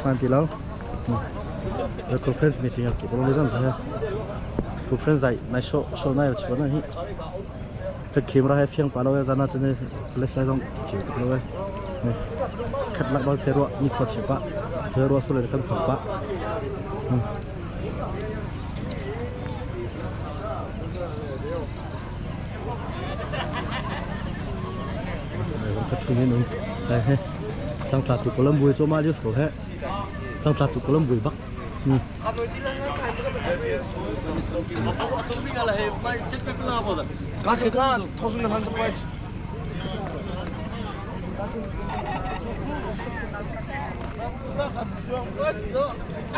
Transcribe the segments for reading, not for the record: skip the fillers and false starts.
Nanti lâu. The conference meeting aquí por lo menos ya. Conference ahí, mai show này chỉ có này. Cái camera hay phiên bảo là ra cho nên flash này không chịu được rồi. Này, cắt lại bao xe ruộng như khó chịu bạ. Xe ruộng số lượng không khỏe bạ. Cái chuyện này nữa, đây hết. Tăng tạt tụ colom bùi cho mai số hết. Tăng tạt tụ colom bùi bắc.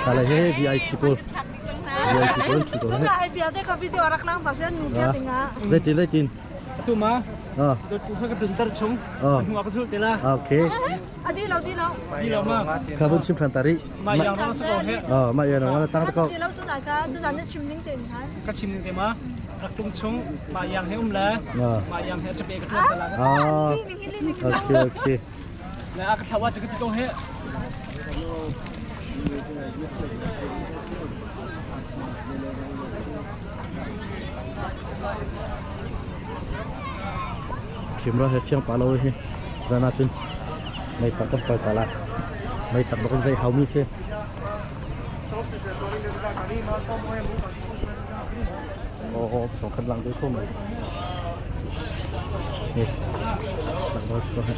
Cái này hết VIP call. VIP call chỉ có hết. Ai biết cái video rak lang ta sen nu biết tiếng á. Lấy tin. Tu mà. Tôi cũng phải cái đường chung. Mua cái chút là. Ok. Đi lâu Đi lâu mà. Cảm ơn chim thần tari. Mà yang nó sẽ hết. Mà yang nó tăng tao. Đi lâu chúng ta nhất chim linh tiền hả? Cái chim linh tiền mà. Rak tung chung mà yang hết lẽ. Mà yang hết chụp cái chút là. Ok. Là cái thao cái tí hết. Camera hết phiang palo hết, ra na chân, mày tặng cái phải cả lại, mày tặng một con dây hào mi kia. Sòng khăn lăng tới không này, nè, tặng nó sẽ hết.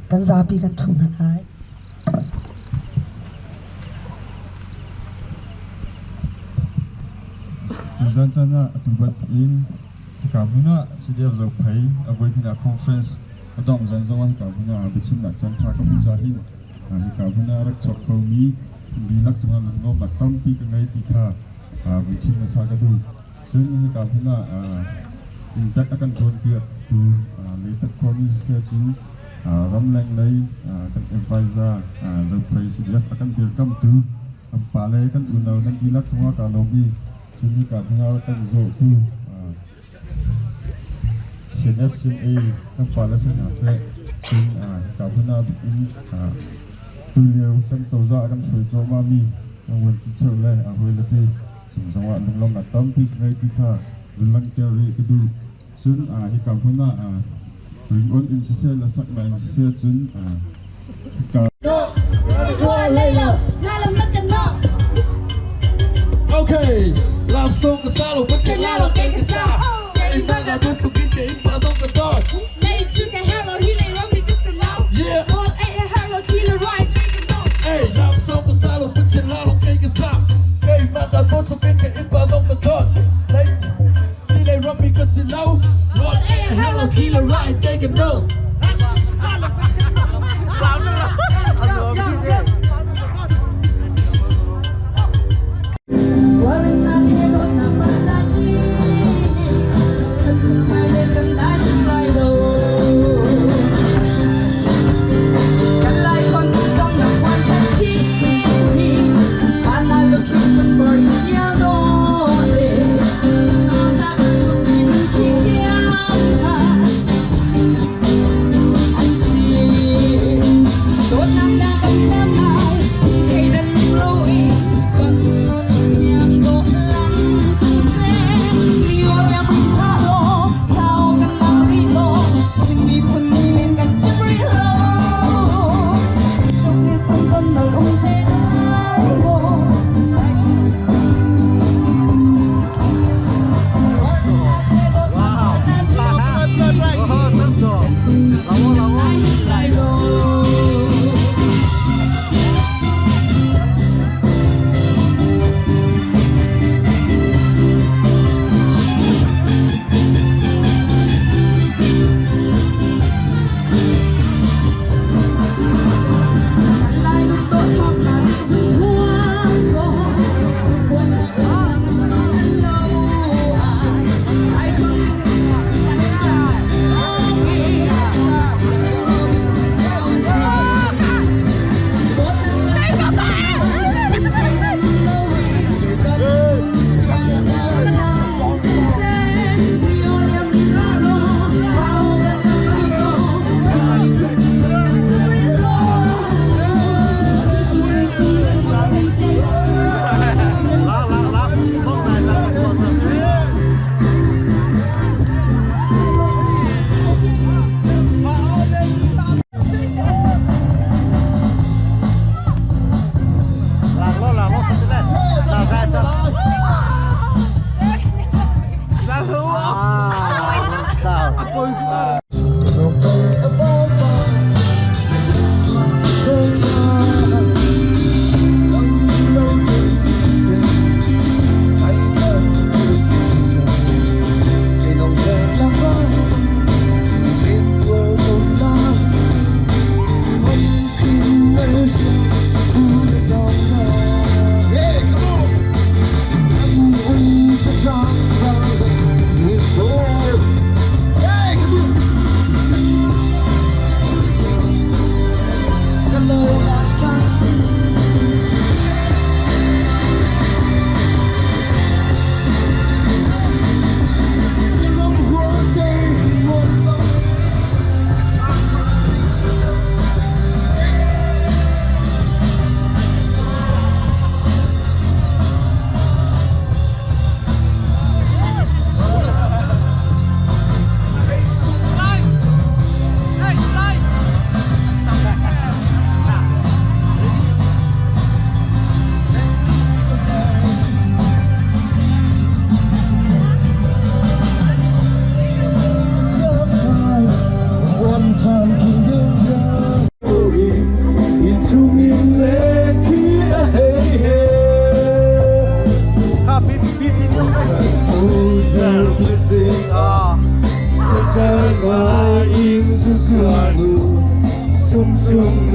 Kan zapi kan thung na thai. Tuzan chana tubat in kabuna CDF zo phai aboi phina conference adom zan zawan kabuna bichim nak chan thra kam jahi kabuna rak chok khomi dilak chunga lungom latam pi ka ngai tikha bichim sa ka du sun kabuna in tak akan don pia tu letak khomi se chu ram leng lei kan advisor zo phai CDF akan dir kam tu am pale kan unau nan dilak chunga ka lobi sini kabuna kan zo tu CNF CNA kan pala sina se tin kabuna in tu lieu kan chawza kan soi cho mami kan wen chi chau le a hoi lati sum zawa lunglom na tampi ngai ti kha lang teori kidu sun hi kabuna bring on in se la sak la in se chun ka Okay, làm xong cái sao lúc chạy la vào cái sao, cái ba ga tôi không biết cái ba xong cái đó. Lấy chữ cái hello he lấy rong đi cái sao. Yeah. Oh, hey hello he lấy right cái đó. Hey, làm xong cái sao lúc chạy la vào cái sao, cái ba ga tôi không biết cái ba xong cái đó. Lấy he lấy rong đi cái sao. Oh, hey hello he lấy right cái đó. Walang nakilot na palaji, at sumay kang tayo. bip bip bip bip. Sekarang ingin sesuatu sung-sung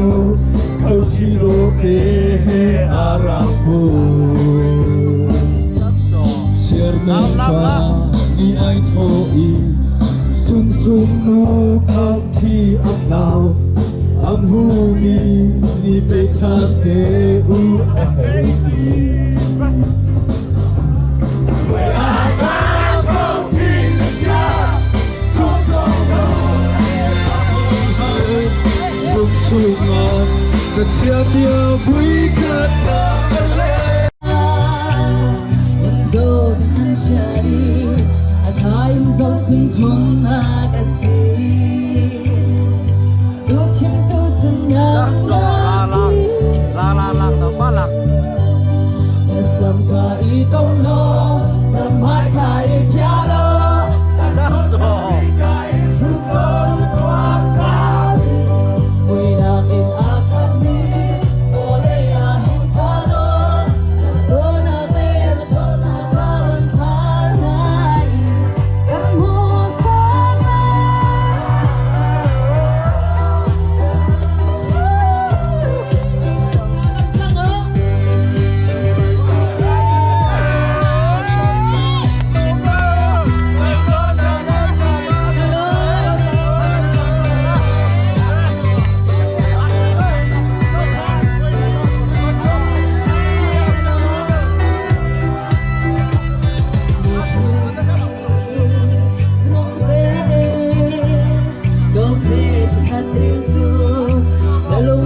kau hidup di arahmu Sierna ni ai thôi sung-sung kau ki aklau amhu ni bekate u sungan dan siap bui kata yang zo jangan cari ada yang zo sentuh kasih tu cinta senyap Lang tao ba lang. sampai kau no ramai kai piala Belum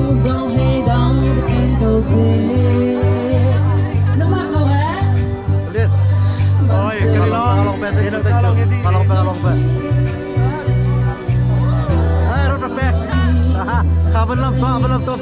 tu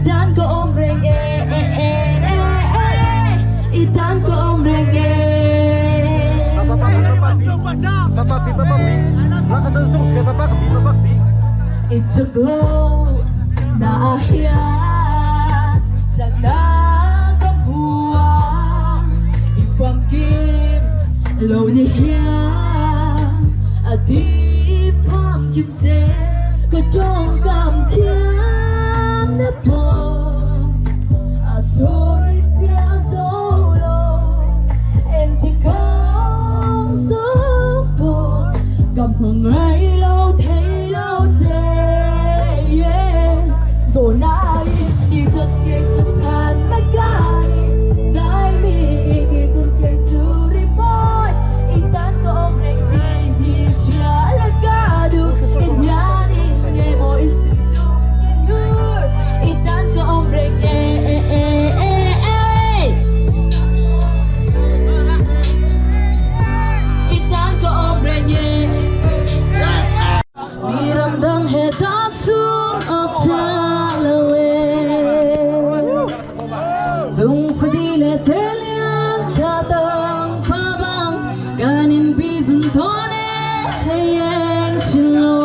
dan ko omreng idan ko omreng Papa bi. Langkah terus ke Papa bi. Ituglo na ahya Dagda kabuang Ipangkim Lo ni hiya Adi pangkim te Ko trong kam tiam na po Asoy pia solo En ti kam song po Kam hong ai lâu thấy lâu rồi nay đi rất ghê cực than tất cả dai mi ghê cực ghê tu đi boy itan ko ông reng đi hi chia là cả du cái nhà đi nghe mỗi sự luôn itan ko ông reng itan ko ông reng miram dang he dat sun of Zung fadile terlian tatang pabang ganin bizun tone hayang chilo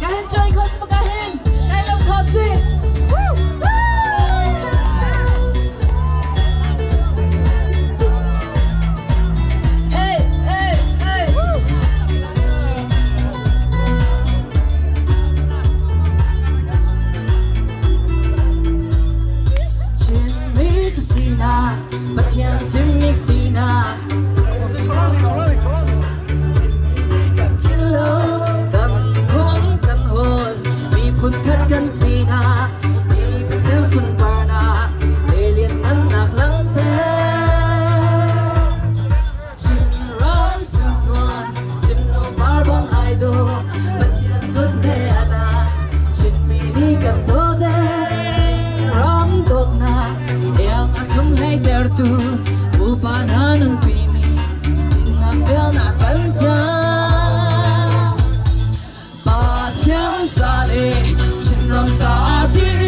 Kahin joy kosi mo kahin love kosi Hey But yeah, Jimmy Xina Hello, cầm hôn cầm hồn Mi phun khát gần Xina Mi bị chân xuân varna Bê liền nắng nạc lắng tê Chin rong chun xuân Chin no bar bong idol But yeah, good day ana Chin mi đi cầm đô tê Chin rong đột na Yang akong hay tertu Upana ng pimi Tinapel na kanta Patyang sali Chinram sa ating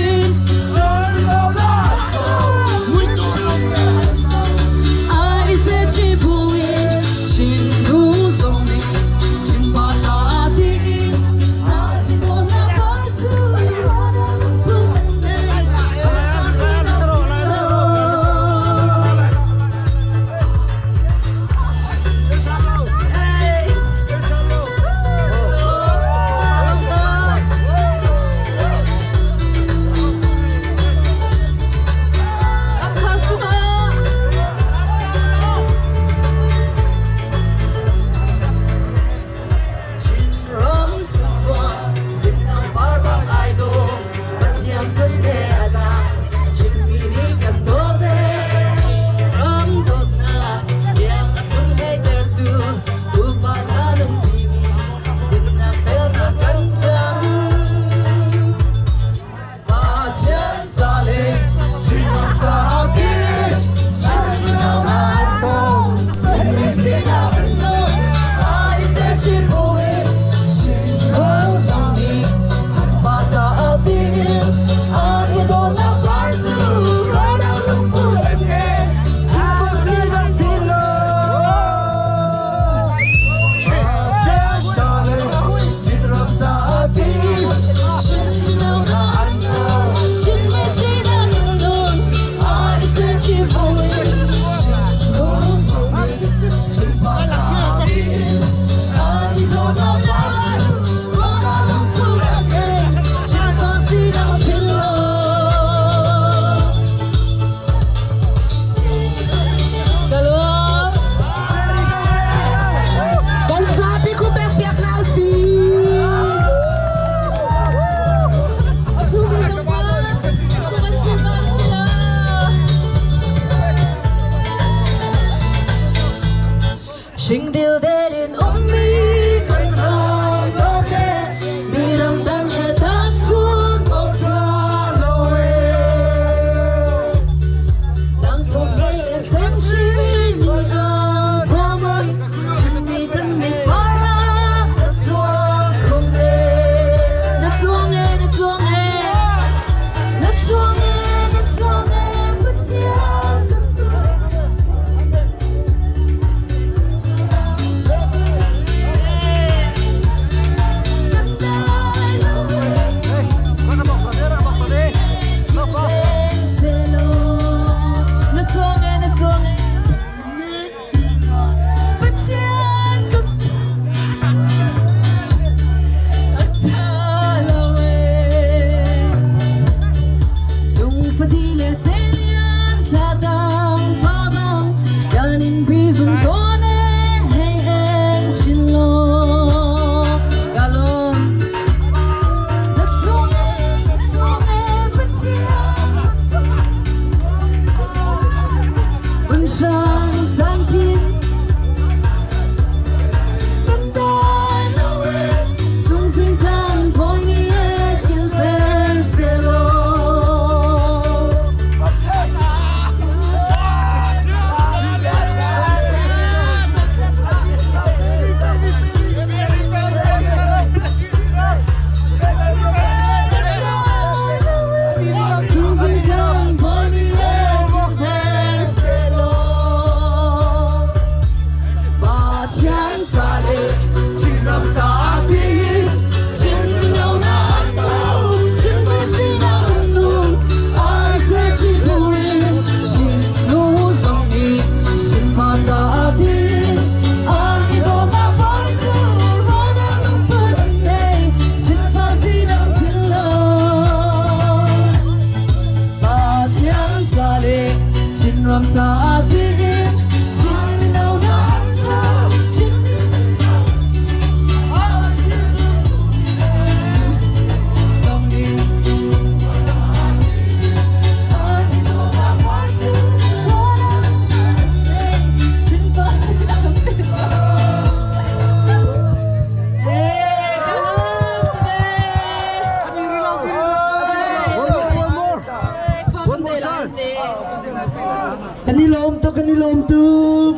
nilom to kanilom tu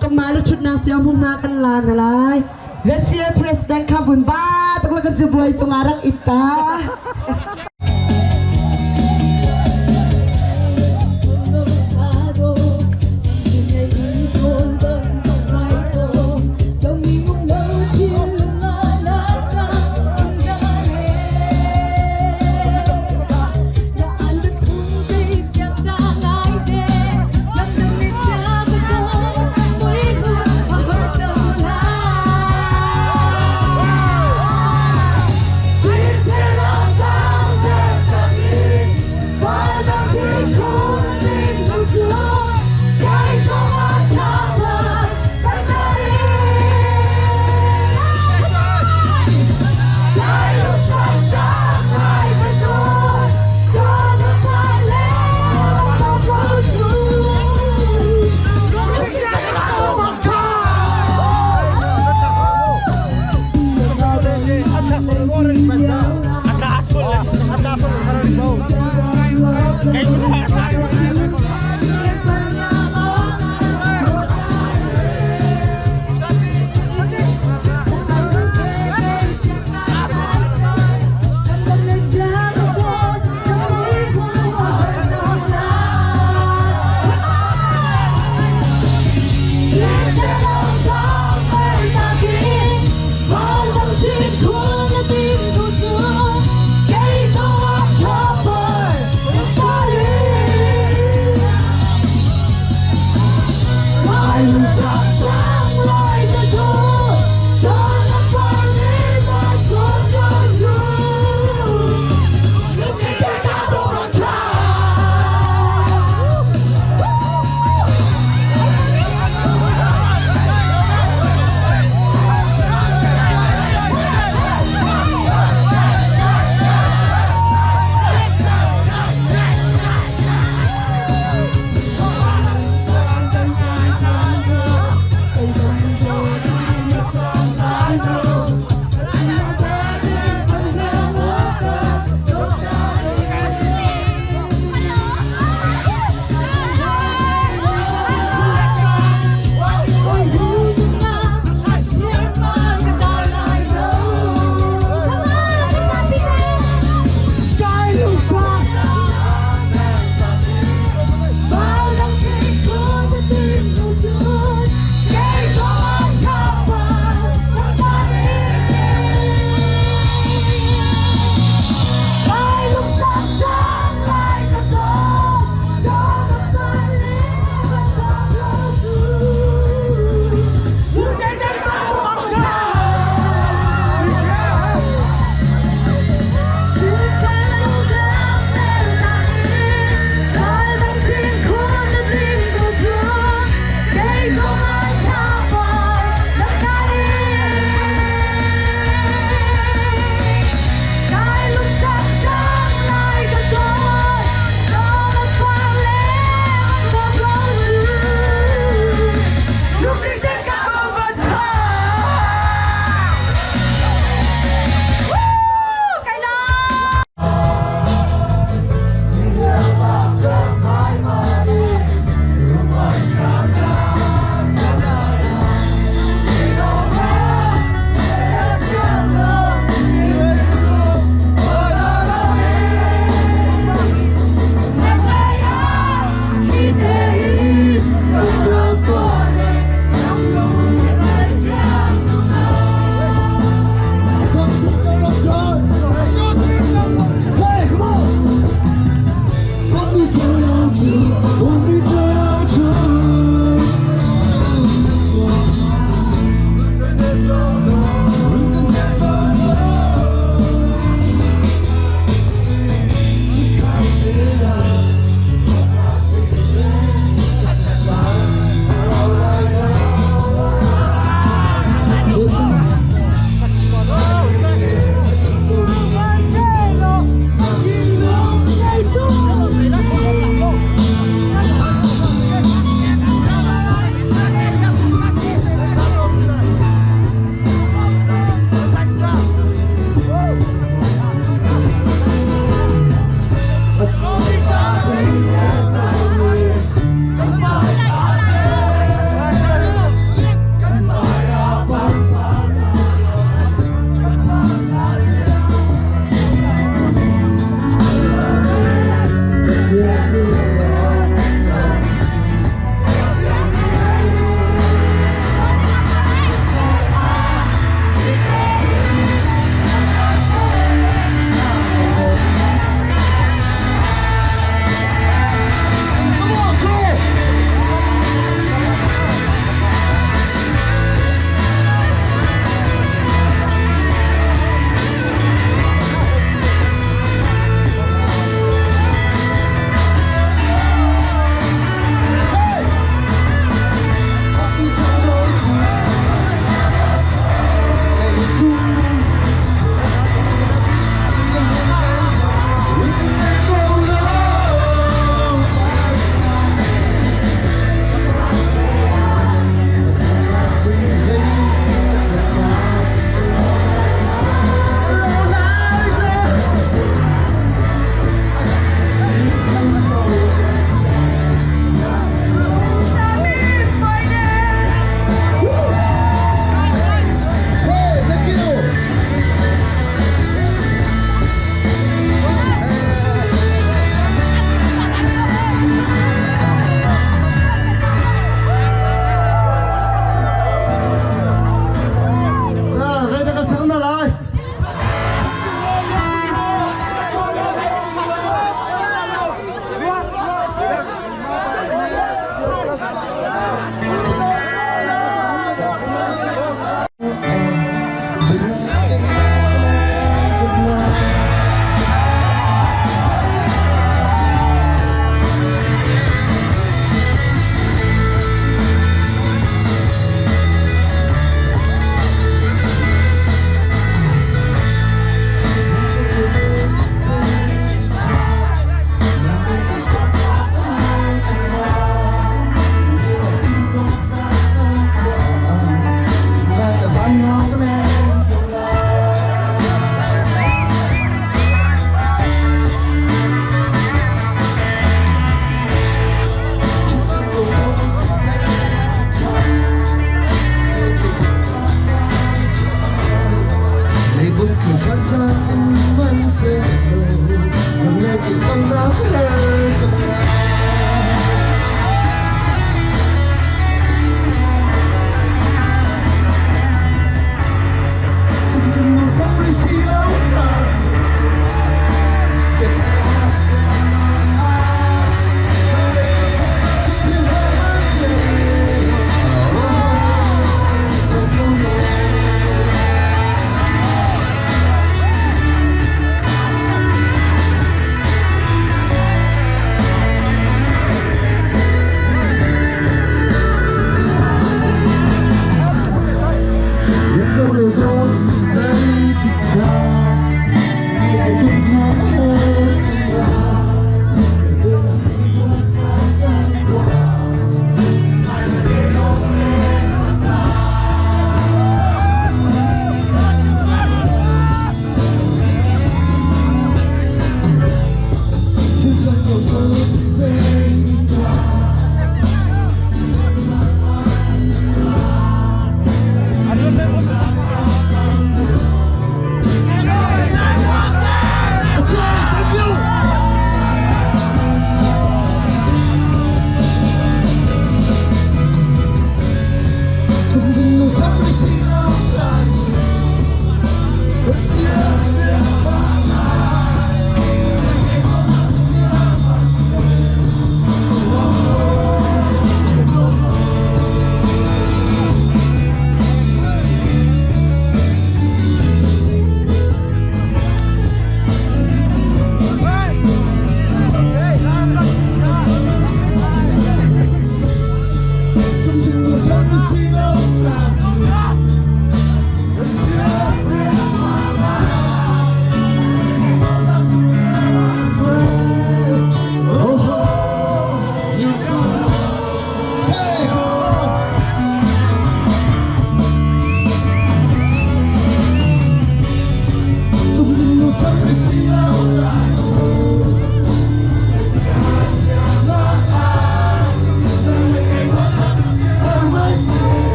kamalo chut na siya humakan la nalay. Gracias President Kavun ba takla ka buhay tungarang ita. Hãy subscribe cho kênh Ghiền Mì Gõ để không bỏ lỡ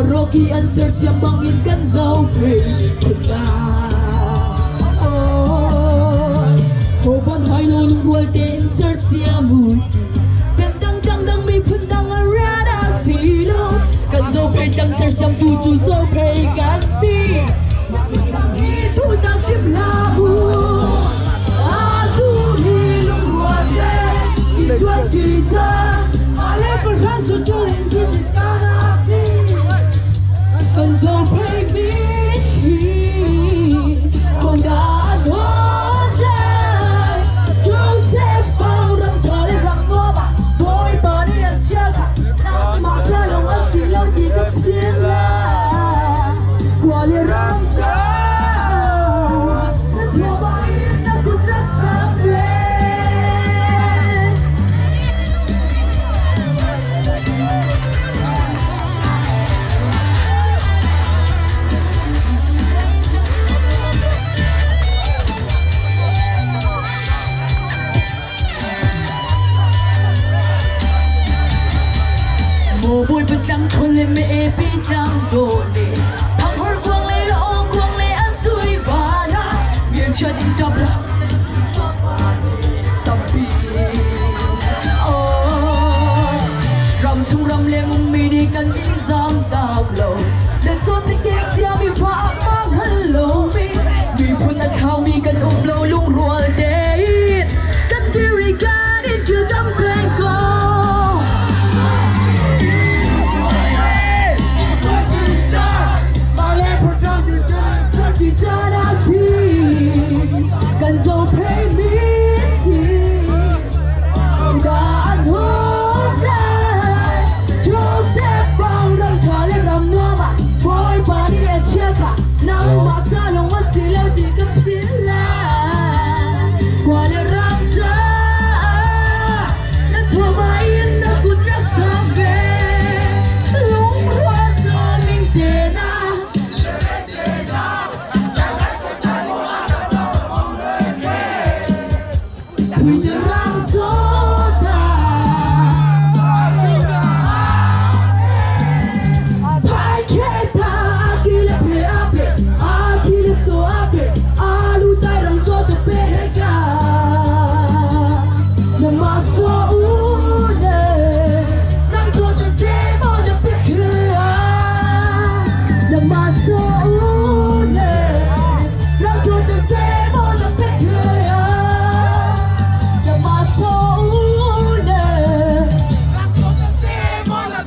Rocky answers yang menginginkan jauh Hoban hai lo lung buat answers yang musi Kandang kandang mi pendang arada silo Kan jauh pedang answers yang tujuh jauh pegan si Itu tak ciplahu Aku hilung buat Tujuan kita Ale perhan cucu yang kita Con dâu baby done I see cần dấu thấy mi đã hôn lại cho sẽ bao năm thở lên làm nước mà bôi bà đi ăn chia cả nắng mà ta lòng mất gì lâu thì cấp chín là qua để răng ra đã cho bà yên đã cút rắc xa về lúc hoa cho mình tiền we the wrong toda pai keta akile pe ape akile so ape alu tai rong cho te pe ga na ma so une rong cho te se mo de pe kra na ma so une rong cho te se mo de pe kra my soul, I'm gonna sing on the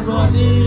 Body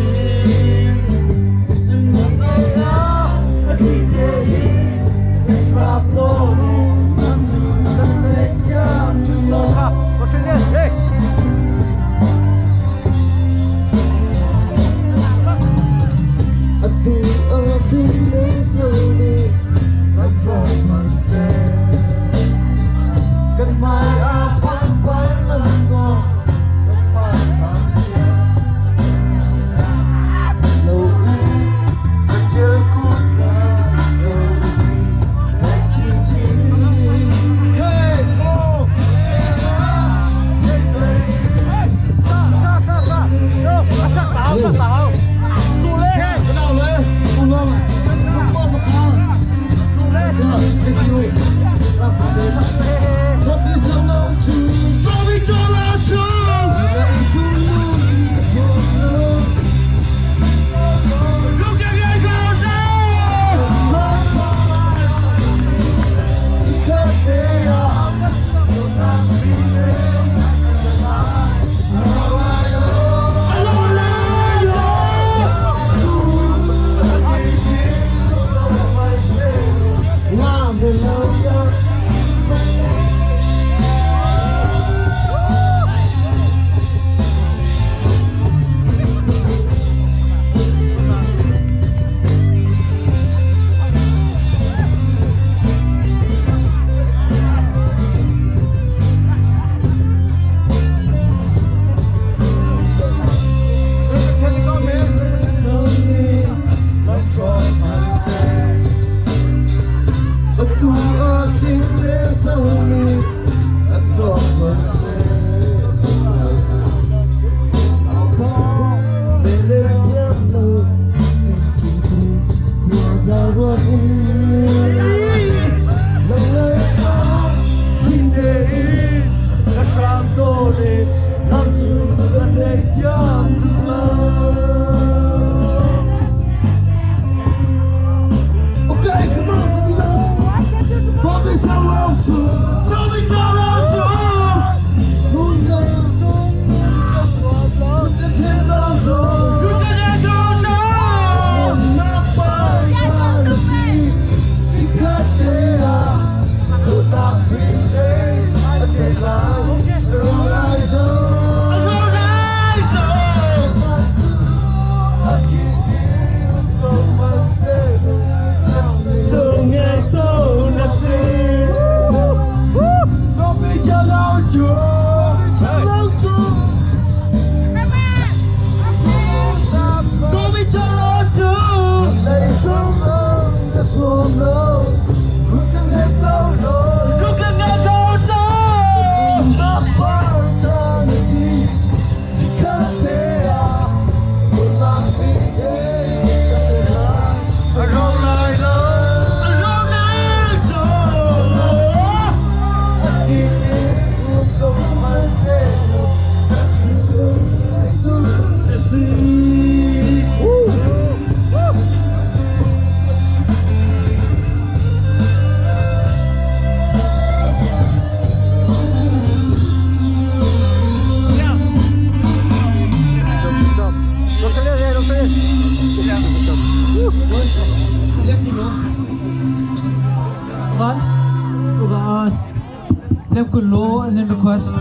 request.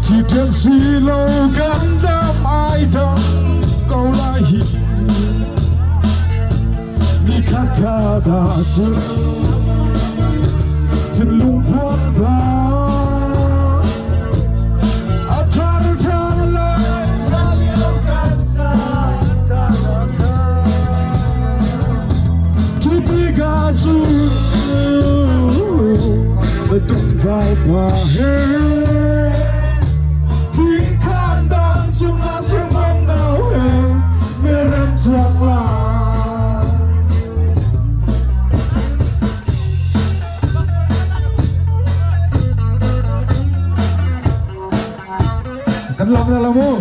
Chỉ đến suy lâu gắn đam ai đâu câu lại hiện mi khát khao đã chân chân lung thoát ra atar tan lại Tiga su tung vào và hết khi khán đang chúng ta sẽ mong nào hết merem chẳng là cắn lòng ra là mua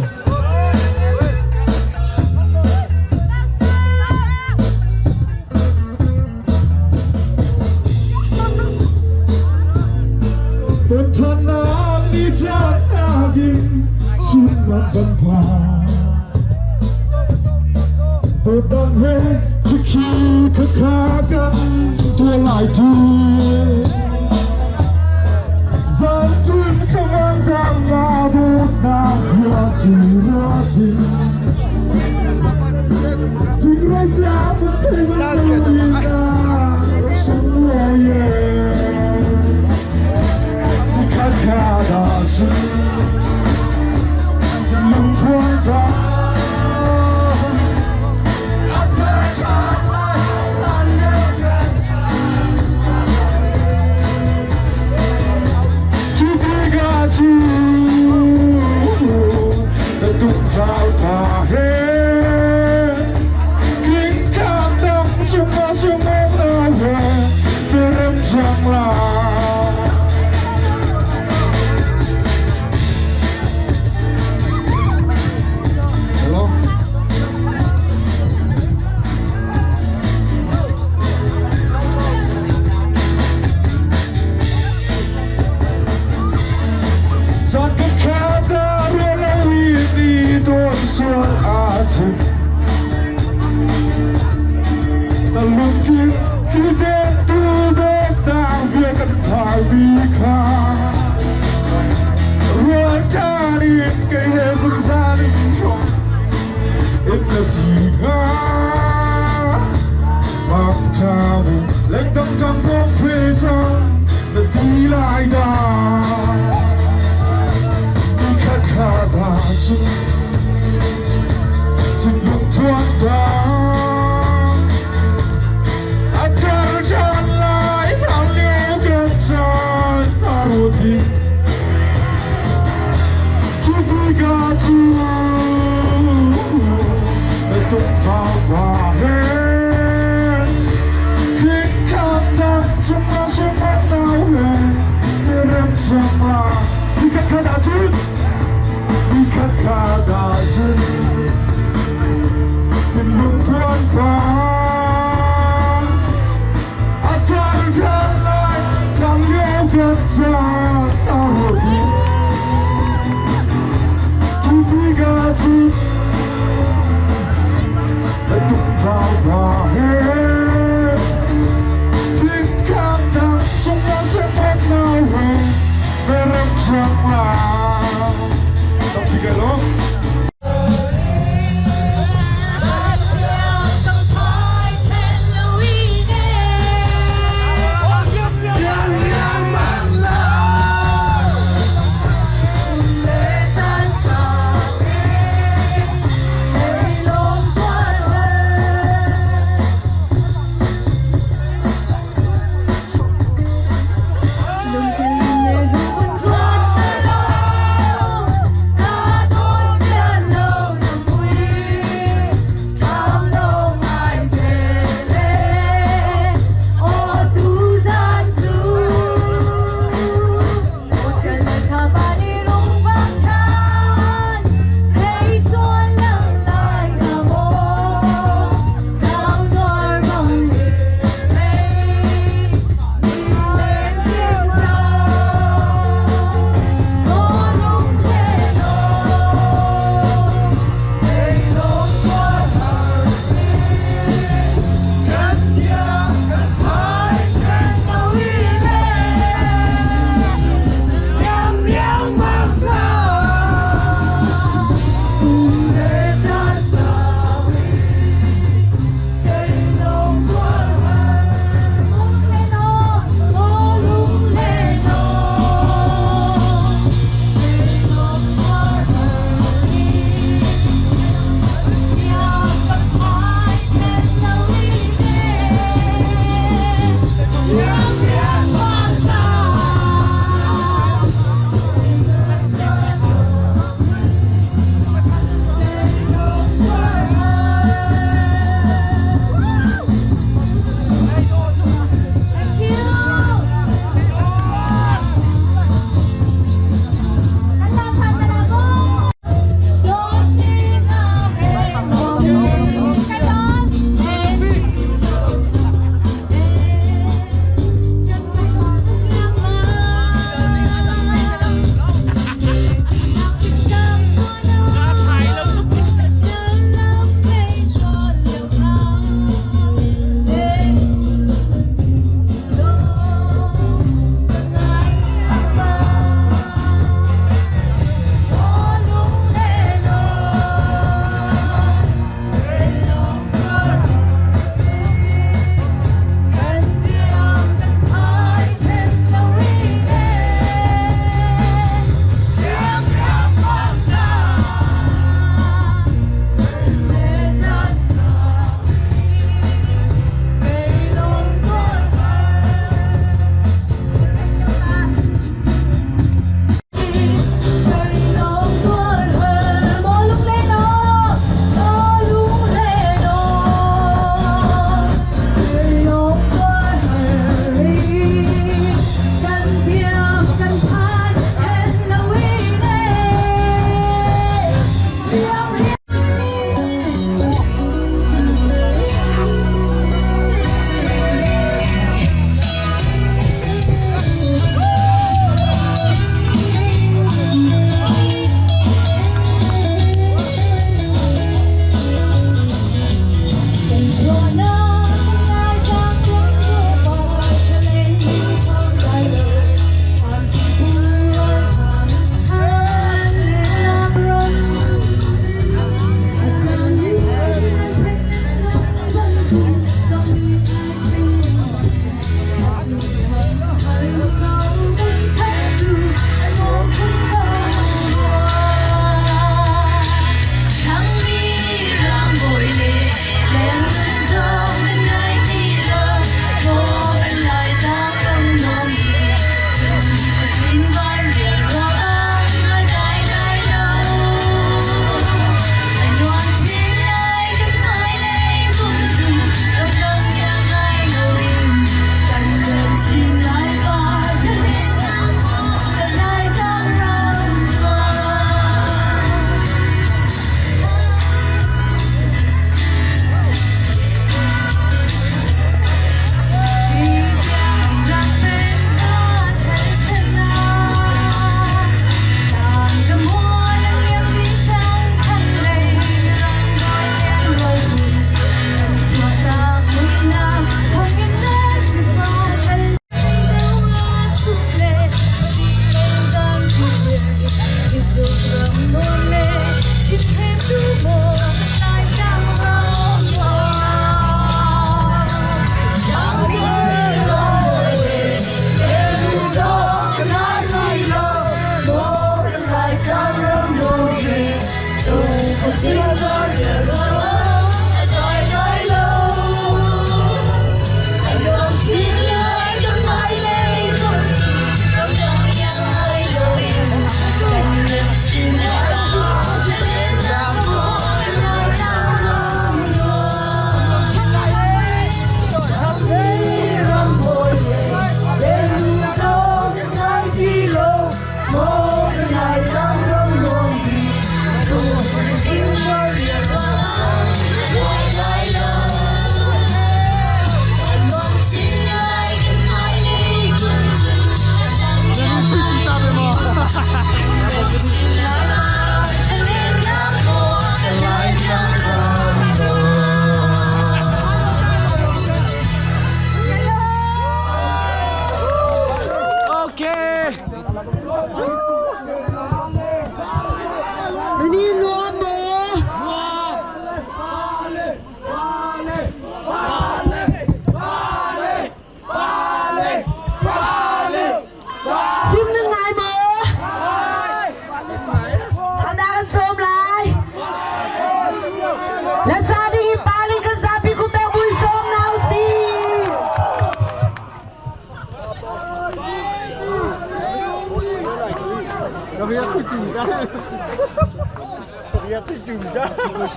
Hãy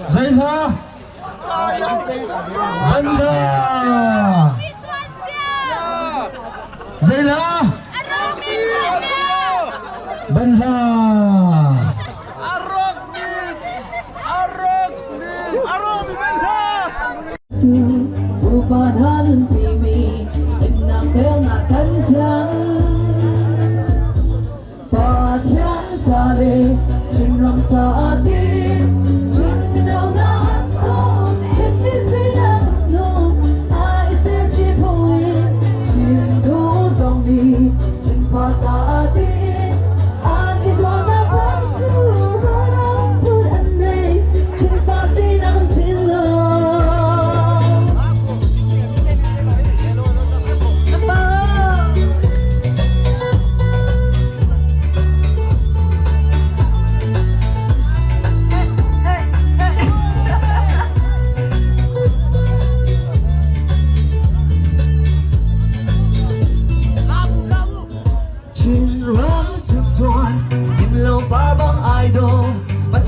Dây ra Bắn ra Dây ra Bắn ra Upanan pimi Innakil na kanjang Pachang tali Chinram taati Chinminaw na ako Chinisi na no Aise chipuin Chindu zongni Chinpa taati Ang ito na pagtu Ranang pulanay Chinpa sinang pillow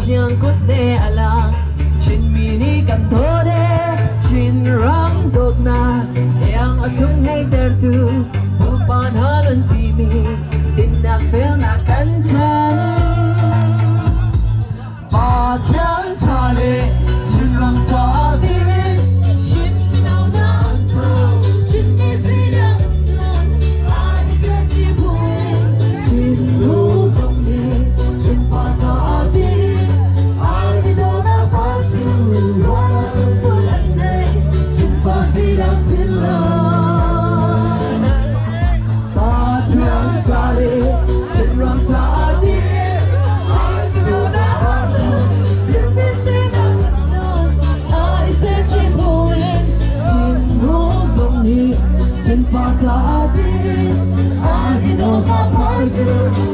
Yang kut de ala chin mini kan dore chin rang dog na yang akung hay tertu bupan halan pimi din na fel na kanchan pa chang chale chin rang cha di chin minau na anto chin ne sina ai se chi pue chin lu song ni chin pa cha di Hãy subscribe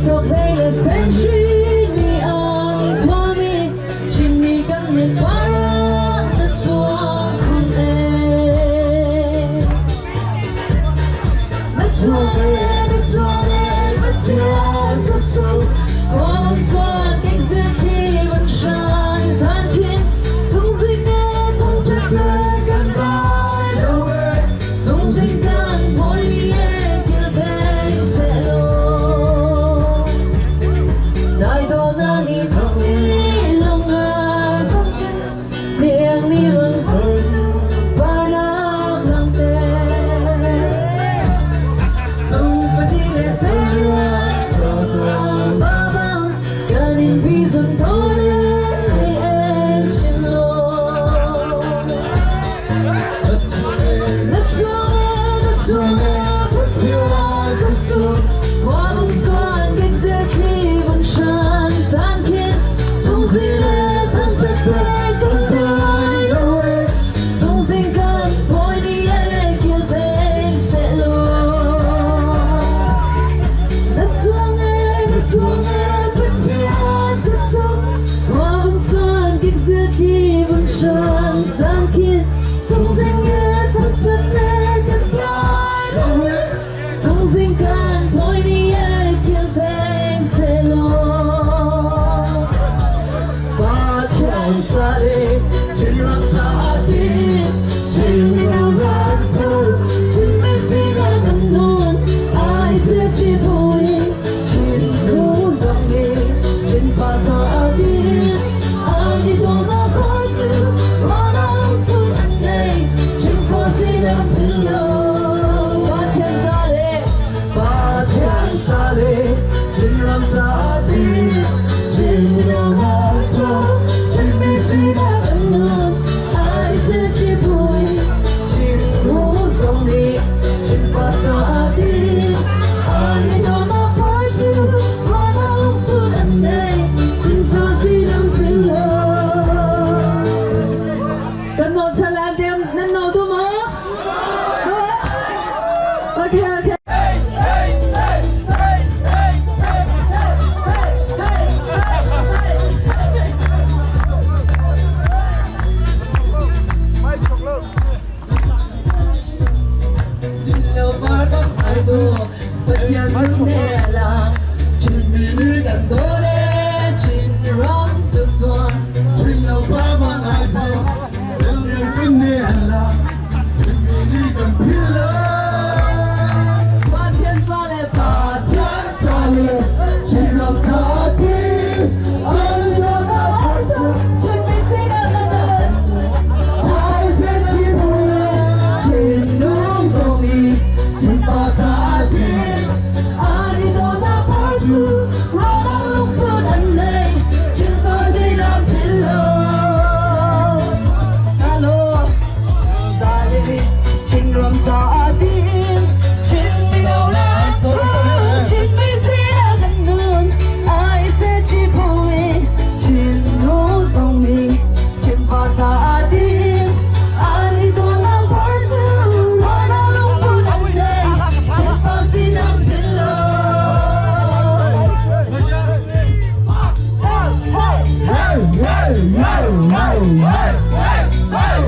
cho kênh Ghiền Mì Gõ để không bỏ lỡ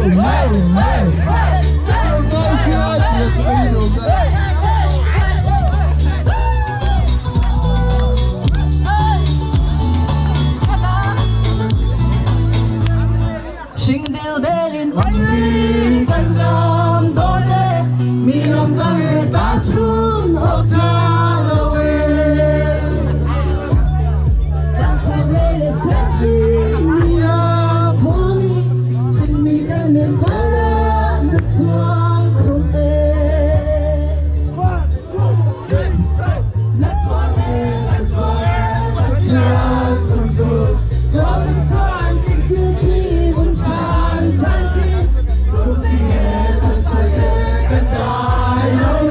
Sinh điều để lên oanh rin cần làm đô đê mi lòng ta người ta chun ốc ta lâu Giang thang lê lê sẽ chi mi à phố mi chân mi đang nên phá ra nước xoang không tê Let's walk in, let's walk in, let's walk in, let's walk in, Hãy subscribe cho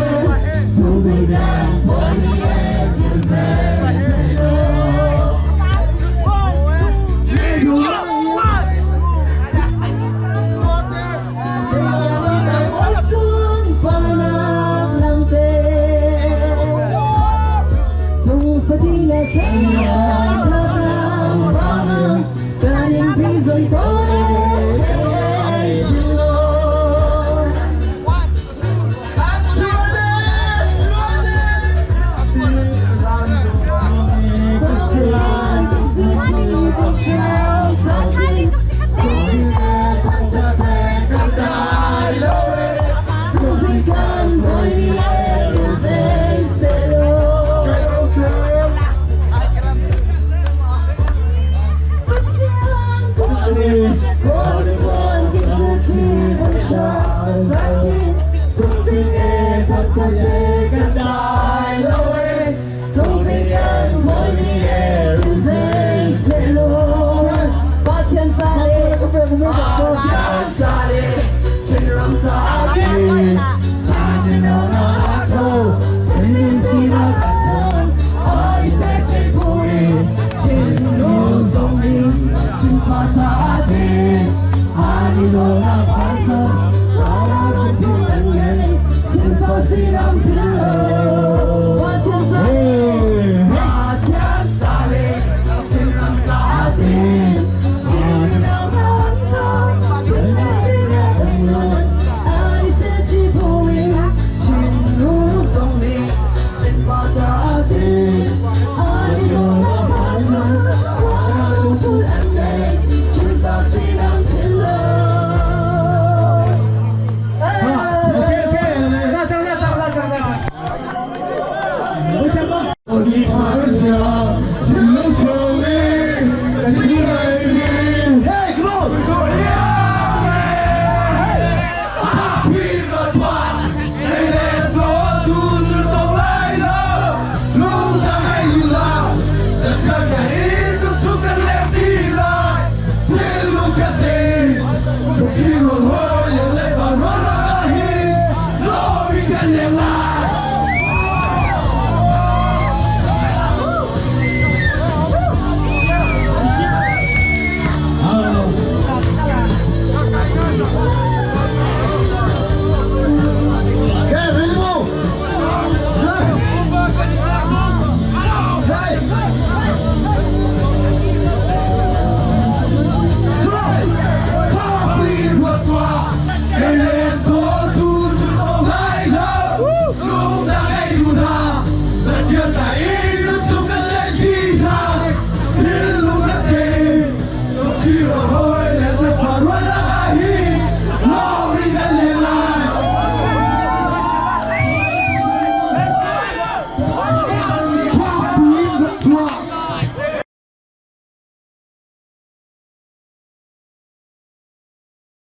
kênh Ghiền Mì Gõ để không bỏ lỡ những video hấp dẫn